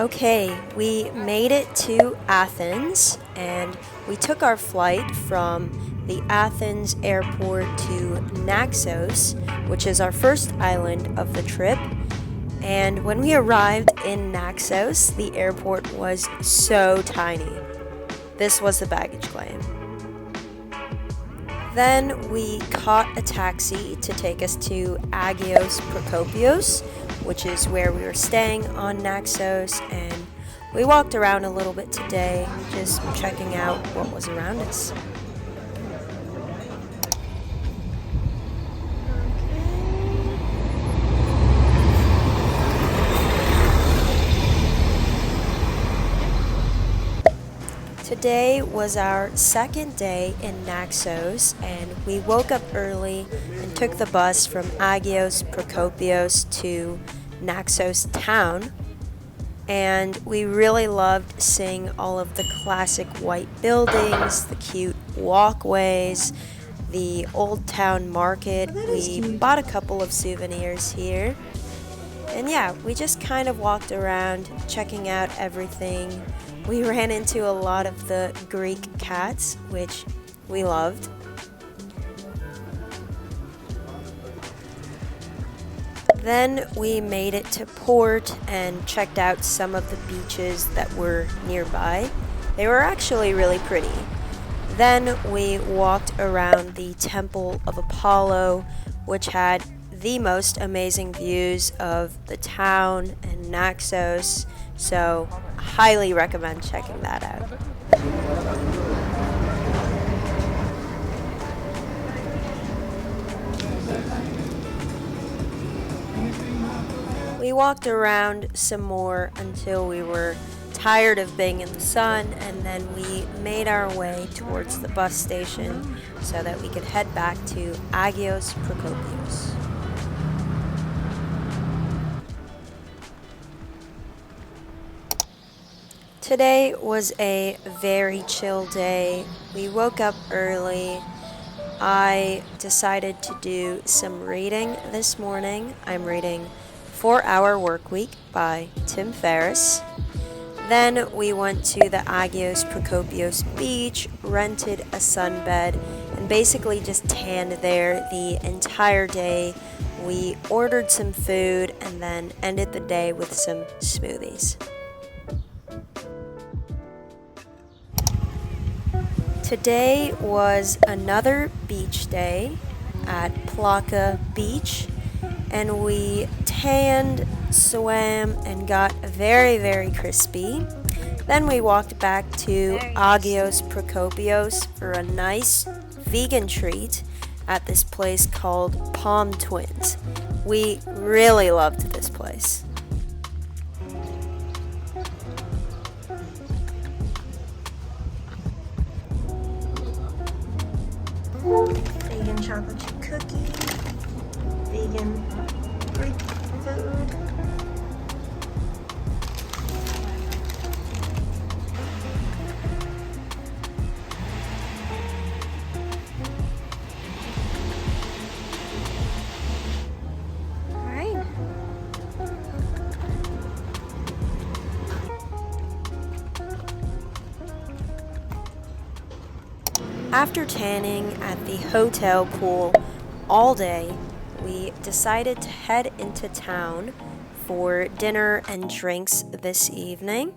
Okay, we made it to Athens and we took our flight from the Athens airport to Naxos, which is our first island of the trip. And when we arrived in Naxos, the airport was so tiny. This was the baggage claim. Then we caught a taxi to take us to Agios Prokopios, which is where we were staying on Naxos, and we walked around a little bit today, just checking out what was around us. Today was our second day in Naxos, and we woke up early and took the bus from Agios Prokopios to Naxos town, and we really loved seeing all of the classic white buildings, the cute walkways, the old town market. We bought a couple of souvenirs here, and yeah, we just kind of walked around checking out everything. We ran into a lot of the Greek cats, which we loved. Then we made it to port and checked out some of the beaches that were nearby. They were actually really pretty. Then we walked around the Temple of Apollo, which had the most amazing views of the town and Naxos, so highly recommend checking that out. We walked around some more until we were tired of being in the sun, and then we made our way towards the bus station so that we could head back to Agios Prokopios. Today was a very chill day. We woke up early. I decided to do some reading this morning. I'm reading 4-Hour Workweek by Tim Ferriss. Then we went to the Agios Prokopios beach, rented a sunbed, and basically just tanned there the entire day. We ordered some food and then ended the day with some smoothies. Today was another beach day at Plaka Beach, and we tanned, swam, and got very, very crispy. Then we walked back to Agios Prokopios for a nice vegan treat at this place called Palm Twins. We really loved this place. Vegan chocolate chip cookie, vegan Greek food. Alright. After tanning at the hotel pool all day, we decided to head into town for dinner and drinks this evening.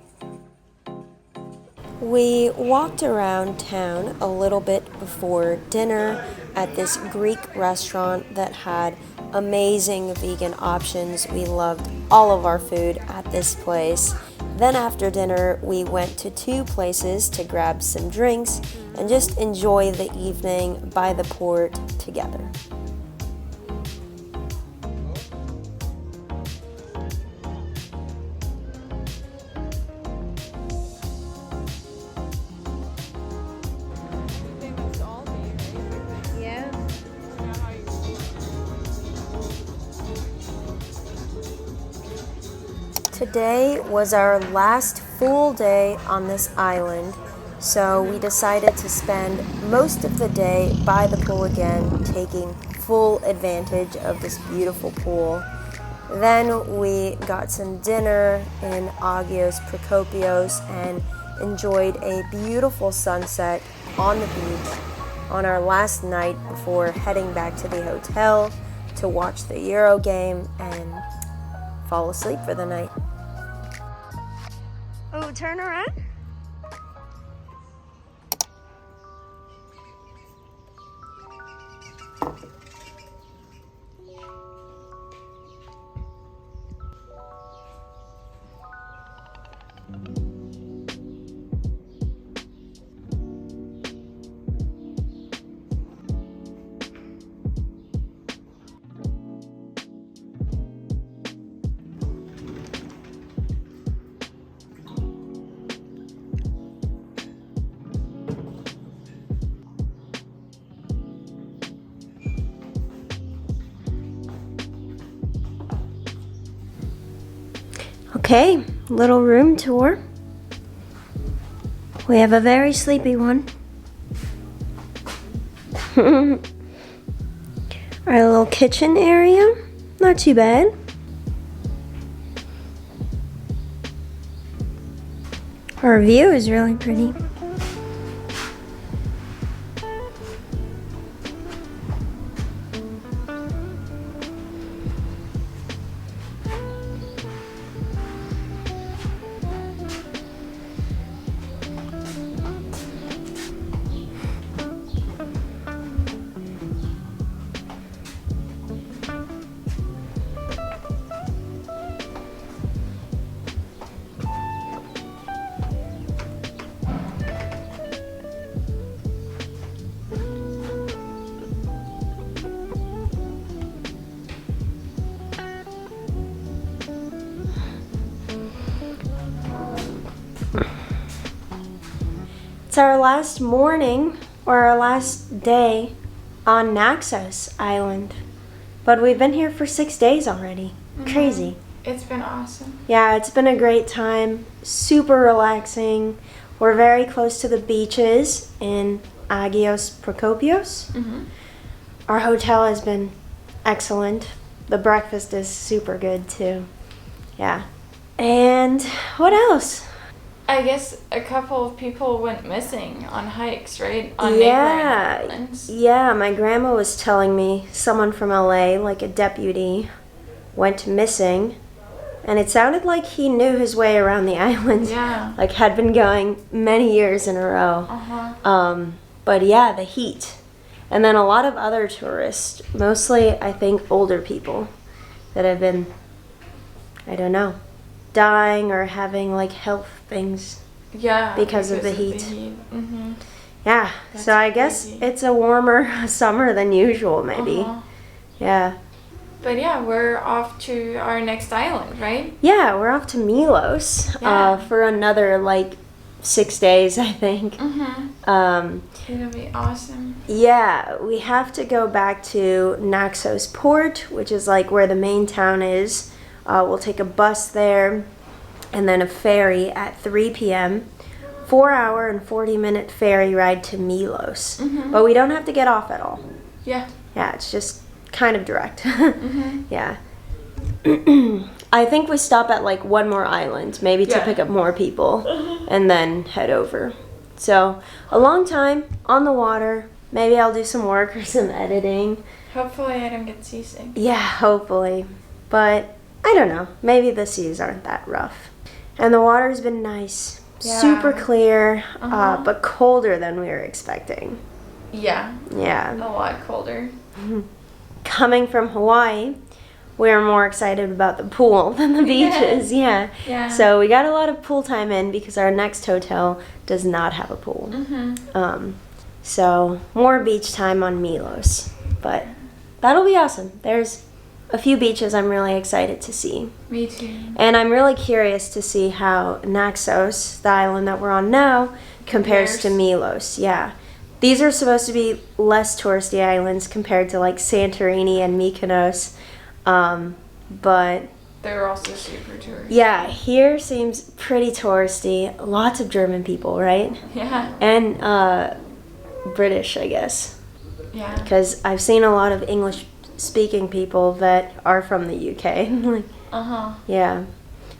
We walked around town a little bit before dinner at this Greek restaurant that had amazing vegan options. We loved all of our food at this place. Then after dinner, we went to 2 places to grab some drinks and just enjoy the evening by the port together. Today was our last full day on this island, so we decided to spend most of the day by the pool again, taking full advantage of this beautiful pool. Then we got some dinner in Agios Prokopios and enjoyed a beautiful sunset on the beach on our last night before heading back to the hotel to watch the Euro game and fall asleep for the night. Oh, turn around. Okay, little room tour. We have a very sleepy one. Our little kitchen area, not too bad. Our view is really pretty. It's our last morning or our last day on Naxos Island, but we've been here for 6 days already. Crazy. It's been awesome. Yeah, it's been a great time. Super relaxing. We're very close to the beaches in Agios Prokopios. Our hotel has been excellent. The breakfast is super good too. Yeah. And what else? I guess a couple of people went missing on hikes, right? On neighboring islands. Yeah, my grandma was telling me someone from LA, like a deputy, went missing. And it sounded like he knew his way around the island. Yeah. Like had been going many years in a row. But yeah, the heat. And then a lot of other tourists, mostly I think older people that have been, I don't know, dying or having like health things. Yeah. Because of the heat. Yeah, That's so I guess crazy. it's a warmer summer than usual maybe. Yeah. But yeah, we're off to our next island, right? Yeah, we're off to Milos for another like 6 days, I think. It'll be awesome. Yeah, we have to go back to Naxos Port, which is like where the main town is. We'll take a bus there and then a ferry at 3 p.m. 4-hour and 40-minute ferry ride to Milos. But we don't have to get off at all. Yeah. Yeah, it's just kind of direct. Yeah. I think we stop at like one more island, maybe to pick up more people, and then head over. So, a long time on the water. Maybe I'll do some work or some editing. Hopefully I don't get seasick. Yeah, hopefully. But, I don't know. Maybe the seas aren't that rough. And the water's been nice. Yeah. Super clear, but colder than we were expecting. Yeah. Yeah. A lot colder. Coming from Hawaii, we're more excited about the pool than the beaches. Yeah. So we got a lot of pool time in because our next hotel does not have a pool. So more beach time on Milos, but that'll be awesome. There's a few beaches I'm really excited to see. Me too. And I'm really curious to see how Naxos, the island that we're on now, compares to Milos. Yeah. These are supposed to be less touristy islands compared to like Santorini and Mykonos. But they're also super touristy. yeah, here seems pretty touristy. Lots of German people, right? Yeah. And British, I guess. Yeah. Because I've seen a lot of English speaking people that are from the UK. Uh-huh. Yeah.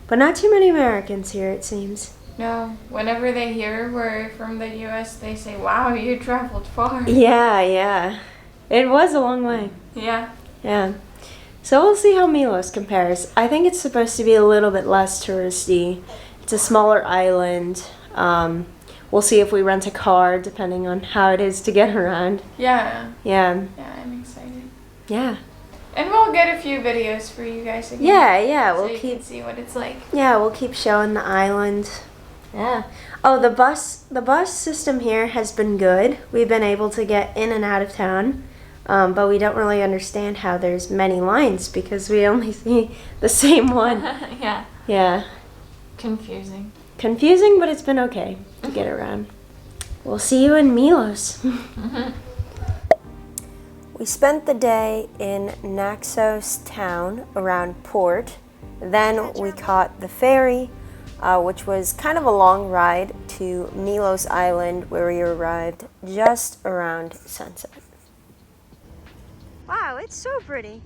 But not too many Americans here, it seems. No, whenever they hear we're from the US, they say, wow, you traveled far. Yeah. It was a long way. Yeah. Yeah. So we'll see how Milos compares. I think it's supposed to be a little bit less touristy. It's a smaller island. We'll see if we rent a car, depending on how it is to get around. Yeah. Yeah. Yeah, I'm excited. Yeah. And we'll get a few videos for you guys again. Yeah. So We'll you keep. can see what it's like. Yeah, we'll keep showing the island. Yeah. Oh, the bus system here has been good. We've been able to get in and out of town. But we don't really understand how there's many lines because we only see the same one. Yeah. Yeah. Confusing. Confusing, but it's been okay to get around. We'll see you in Milos. We spent the day in Naxos town around port. Then we caught the ferry, which was kind of a long ride to Milos Island, where we arrived just around sunset. Wow, it's so pretty.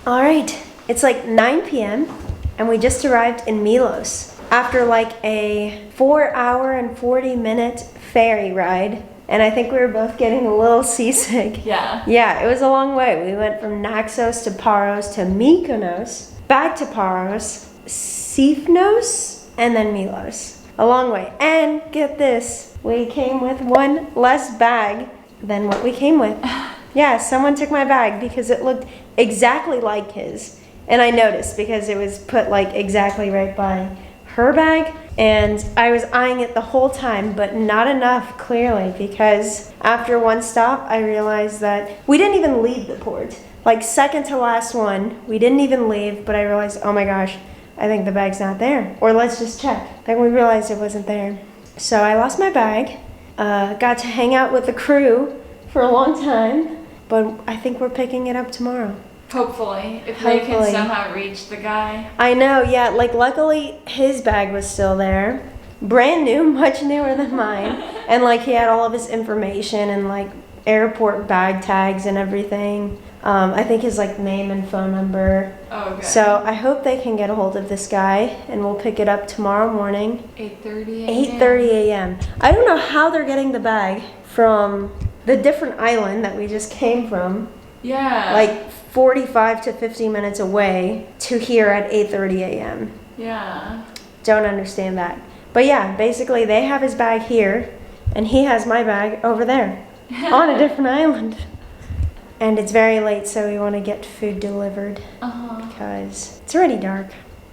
All right, it's like 9 p.m. and we just arrived in Milos after like a 4-hour and 40-minute ferry ride. And I think we were both getting a little seasick. Yeah. Yeah, it was a long way. We went from Naxos to Paros to Mykonos, back to Paros, Sifnos, and then Milos. A long way. And get this, we came with one less bag than what we came with. Yeah, someone took my bag because it looked exactly like his. And I noticed because it was put like exactly right by her bag. And I was eyeing it the whole time, but not enough, clearly, because after one stop, I realized that we didn't even leave the port. Like second to last one, we didn't even leave, but I realized, oh my gosh, I think the bag's not there. Or let's just check. Then we realized it wasn't there. So I lost my bag, got to hang out with the crew for a long time. But I think we're picking it up tomorrow. Hopefully, if they can somehow reach the guy. I know, yeah. Like, luckily, his bag was still there. Brand new, much newer than mine. And, like, he had all of his information and, like, airport bag tags and everything. I think his, like, name and phone number. Oh, okay. So I hope they can get a hold of this guy, and we'll pick it up tomorrow morning. 8:30 a.m. 8:30 a.m. I don't know how they're getting the bag from the different island that we just came from. Yeah. Like 45 to 50 minutes away to here at 8:30 a.m. Yeah. Don't understand that. But yeah, basically they have his bag here and he has my bag over there on a different island. And it's very late, so we want to get food delivered because it's already dark.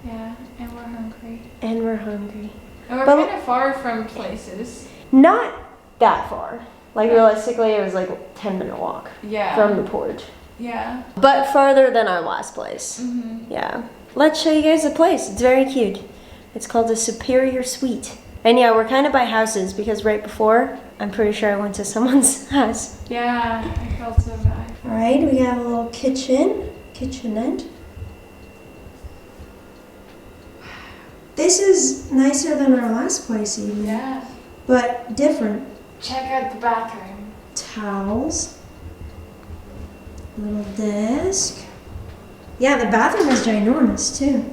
Yeah, and we're hungry. And we're hungry. And we're kind of far from places. Not that far. Like realistically, it was like a 10-minute walk from the port. Yeah. But farther than our last place. Mm-hmm. Yeah. Let's show you guys the place. It's very cute. It's called the Superior Suite. And yeah, we're kind of by houses because right before, I'm pretty sure I went to someone's house. Yeah, I felt so bad. All right, we have a little kitchenette. This is nicer than our last place even. Yeah. But different. Check out the bathroom. Towels. Little desk. Yeah, the bathroom is ginormous too.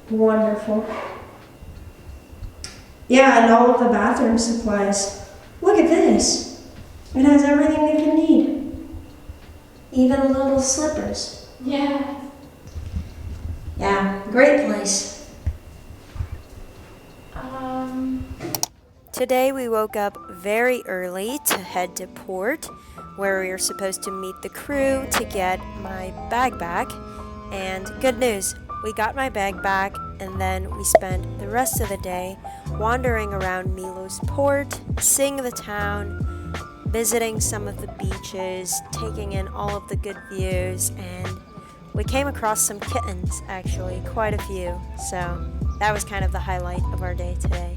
Wonderful. Yeah, and all of the bathroom supplies. Look at this. It has everything we can need. Even little slippers. Yeah. Yeah, great place. Today we woke up very early to head to port, where we were supposed to meet the crew to get my bag back. And good news, we got my bag back, and then we spent the rest of the day wandering around Milos port, seeing the town, visiting some of the beaches, taking in all of the good views, and we came across some kittens, actually, quite a few. So that was kind of the highlight of our day today.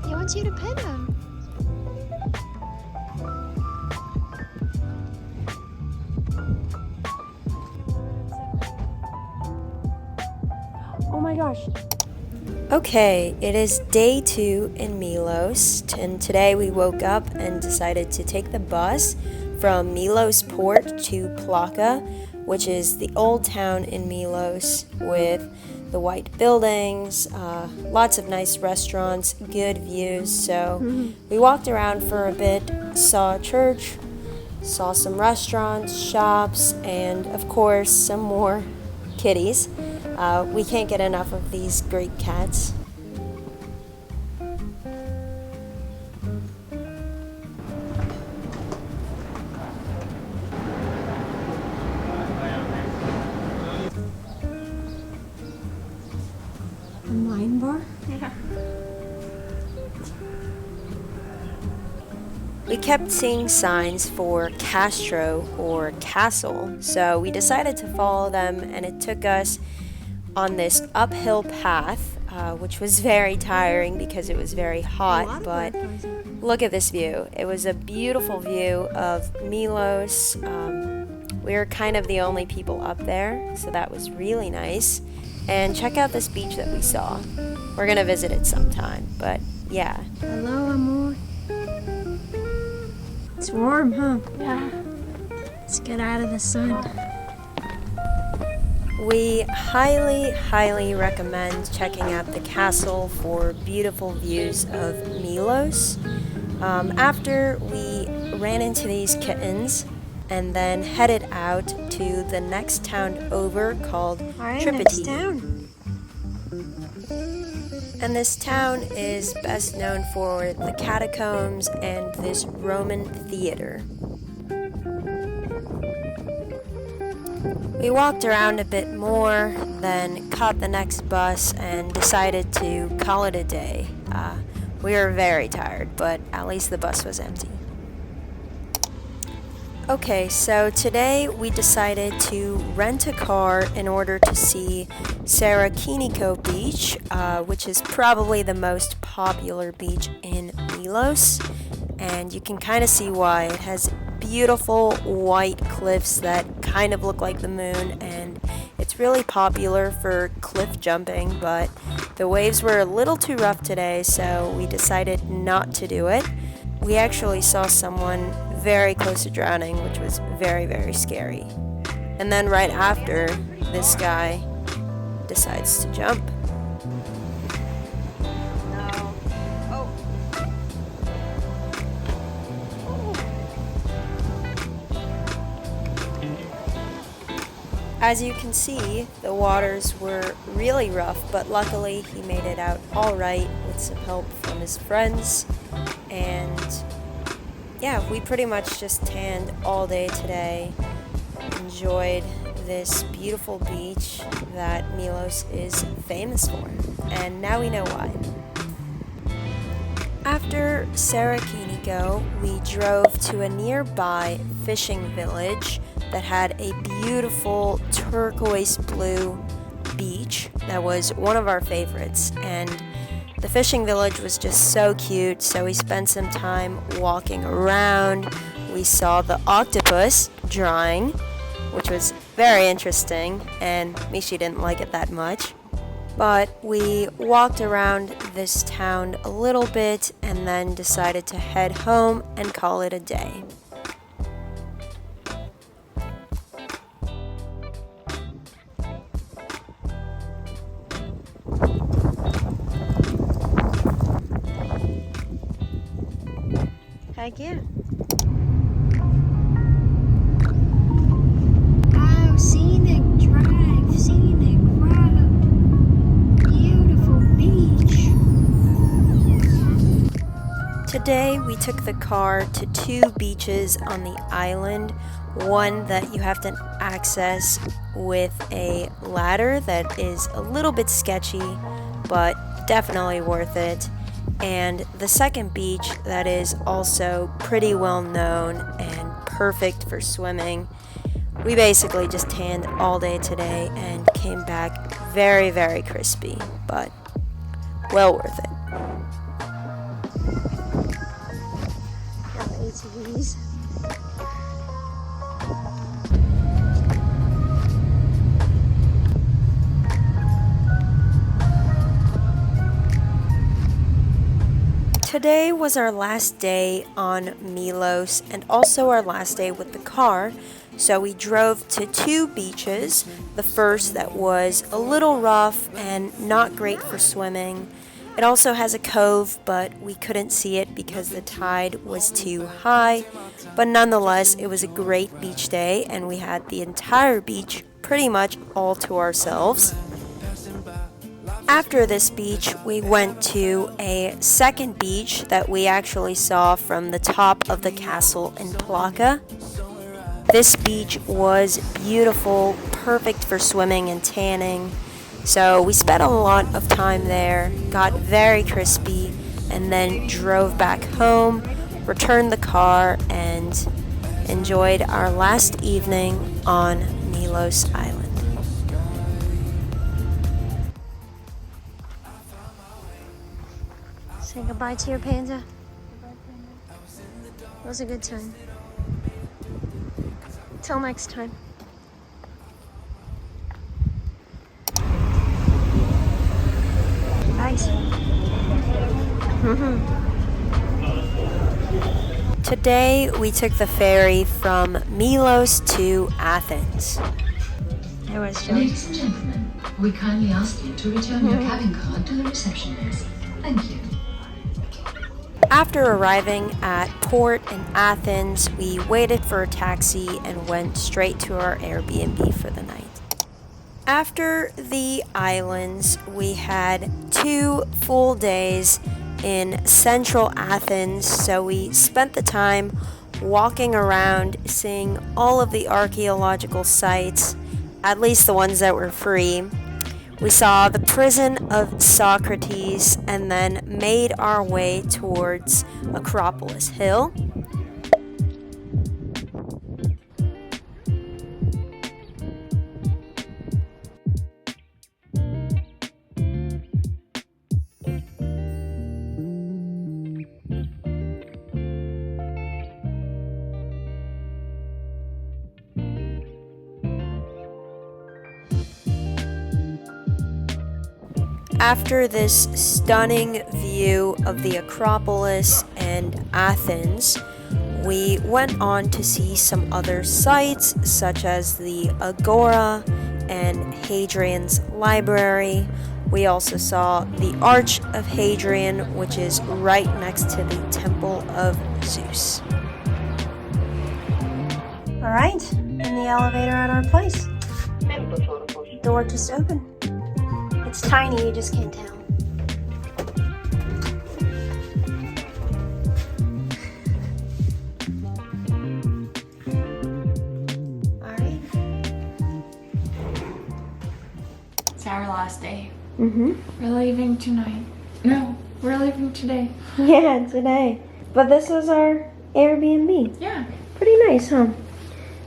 He wants you to pet him. Oh my gosh. Okay, it is day 2 in Milos, and today we woke up and decided to take the bus from Milos port to Plaka, which is the old town in Milos with the white buildings, lots of nice restaurants, good views. So we walked around for a bit, saw a church, saw some restaurants, shops, and of course some more kitties. We can't get enough of these great cats. A wine bar? Yeah. We kept seeing signs for Castro or castle, so we decided to follow them, and it took us on this uphill path, which was very tiring because it was very hot, but look at this view. It was a beautiful view of Milos. We were kind of the only people up there, so that was really nice. And check out this beach that we saw. We're gonna visit it sometime, but yeah. Hello, amor. It's warm, huh? Yeah. Let's get out of the sun. We highly recommend checking out the castle for beautiful views of Milos. After we ran into these kittens and then headed out to the next town over called Alright, Tripoli. next town. And this town is best known for the catacombs and this Roman theater. We walked around a bit more, then caught the next bus and decided to call it a day. We were very tired, but at least the bus was empty. Okay, so today we decided to rent a car in order to see Sarakiniko Beach, which is probably the most popular beach in Milos, and you can kind of see why. It has beautiful white cliffs that kind of look like the moon, and it's really popular for cliff jumping, but the waves were a little too rough today, so we decided not to do it. We actually saw someone very close to drowning, which was very scary. And then right after, this guy decides to jump. No. Oh. As you can see, the waters were really rough, but luckily he made it out all right with some help from his friends. And yeah, we pretty much just tanned all day today, enjoyed this beautiful beach that Milos is famous for, and now we know why. After Sarakiniko, we drove to a nearby fishing village that had a beautiful turquoise blue beach that was one of our favorites, and the fishing village was just so cute, so we spent some time walking around. We saw the octopus drying, which was very interesting, and Michi didn't like it that much. But we walked around this town a little bit and then decided to head home and call it a day. Heck yeah. Oh, scenic drive, scenic road. Beautiful beach. Today we took the car to two beaches on the island, one that you have to access with a ladder that is a little bit sketchy, but definitely worth it, and the second beach that is also pretty well known and perfect for swimming. We basically just tanned all day today and came back very crispy, but well worth it. Got ATVs. Today was our last day on Milos and also our last day with the car. So we drove to 2 beaches. The first that was a little rough and not great for swimming. It also has a cove, but we couldn't see it because the tide was too high. But nonetheless, it was a great beach day and we had the entire beach pretty much all to ourselves. After this beach, we went to a second beach that we actually saw from the top of the castle in Plaka. This beach was beautiful, perfect for swimming and tanning. So we spent a lot of time there, got very crispy, and then drove back home, returned the car, and enjoyed our last evening on Milos Island. Say goodbye to your panda. It was a good time. Till next time. Right. Today we took the ferry from Milos to Athens. It was John. Ladies and gentlemen, we kindly ask you to return your cabin card to the reception desk. Thank you. After arriving at port in Athens, we waited for a taxi and went straight to our Airbnb for the night. After the islands, we had 2 full days in central Athens, so we spent the time walking around, seeing all of the archaeological sites, at least the ones that were free. We saw the prison of Socrates and then made our way towards Acropolis Hill. After this stunning view of the Acropolis and Athens, we went on to see some other sites such as the Agora and Hadrian's Library. We also saw the Arch of Hadrian, which is right next to the Temple of Zeus. All right, in the elevator at our place. Door just open. It's tiny, you just can't tell. Alright. It's our last day. Mm-hmm. We're leaving tonight. No, we're leaving today. Yeah, today. But this was our Airbnb. Yeah. Pretty nice, huh?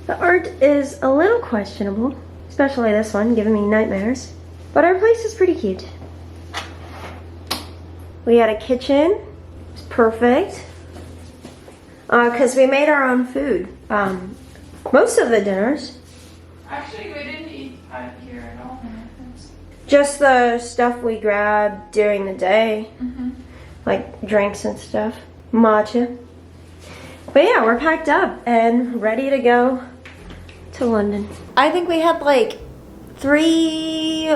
The art is a little questionable, especially this one, giving me nightmares. But our place is pretty cute. We had a kitchen. It's perfect. Because we made our own food. Most of the dinners. Actually, we didn't eat out here at all. Just the stuff we grabbed during the day. Mm-hmm. Like drinks and stuff. Matcha. But yeah, we're packed up and ready to go to London. I think we had like 3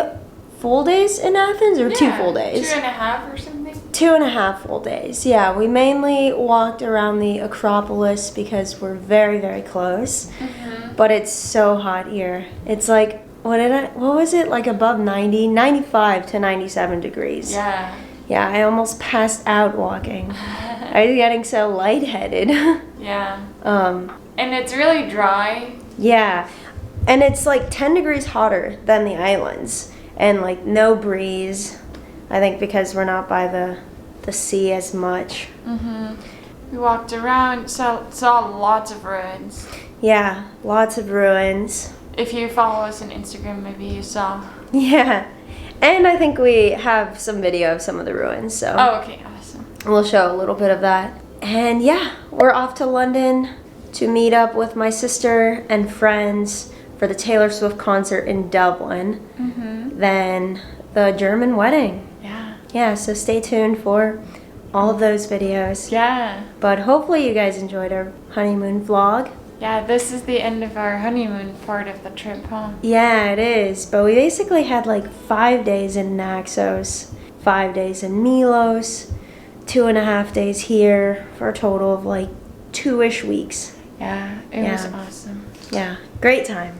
full days in Athens or 2 full days? 2.5 or something. 2.5 full days. Yeah, we mainly walked around the Acropolis because we're very, very close. Mm-hmm. But it's so hot here. It's like, what was it? Like above 90, 95 to 97 degrees. Yeah. Yeah, I almost passed out walking. I was getting so lightheaded. Yeah. And it's really dry. Yeah. And it's like 10 degrees hotter than the islands. And like no breeze. I think because we're not by the sea as much. Mm-hmm. We walked around, saw lots of ruins. Yeah, lots of ruins. If you follow us on Instagram, maybe you saw. Yeah. And I think we have some video of some of the ruins, so Oh, okay, awesome. we'll show a little bit of that. And yeah, we're off to London to meet up with my sister and friends for the Taylor Swift concert in Dublin. Mm-hmm. Then the German wedding. Yeah. Yeah, so stay tuned for all of those videos. Yeah. But hopefully you guys enjoyed our honeymoon vlog. Yeah, this is the end of our honeymoon part of the trip home. Yeah, it is. But we basically had like 5 days in Naxos, 5 days in Milos, 2.5 days here for a total of like 2-ish weeks. Yeah, it was awesome. Yeah, great time.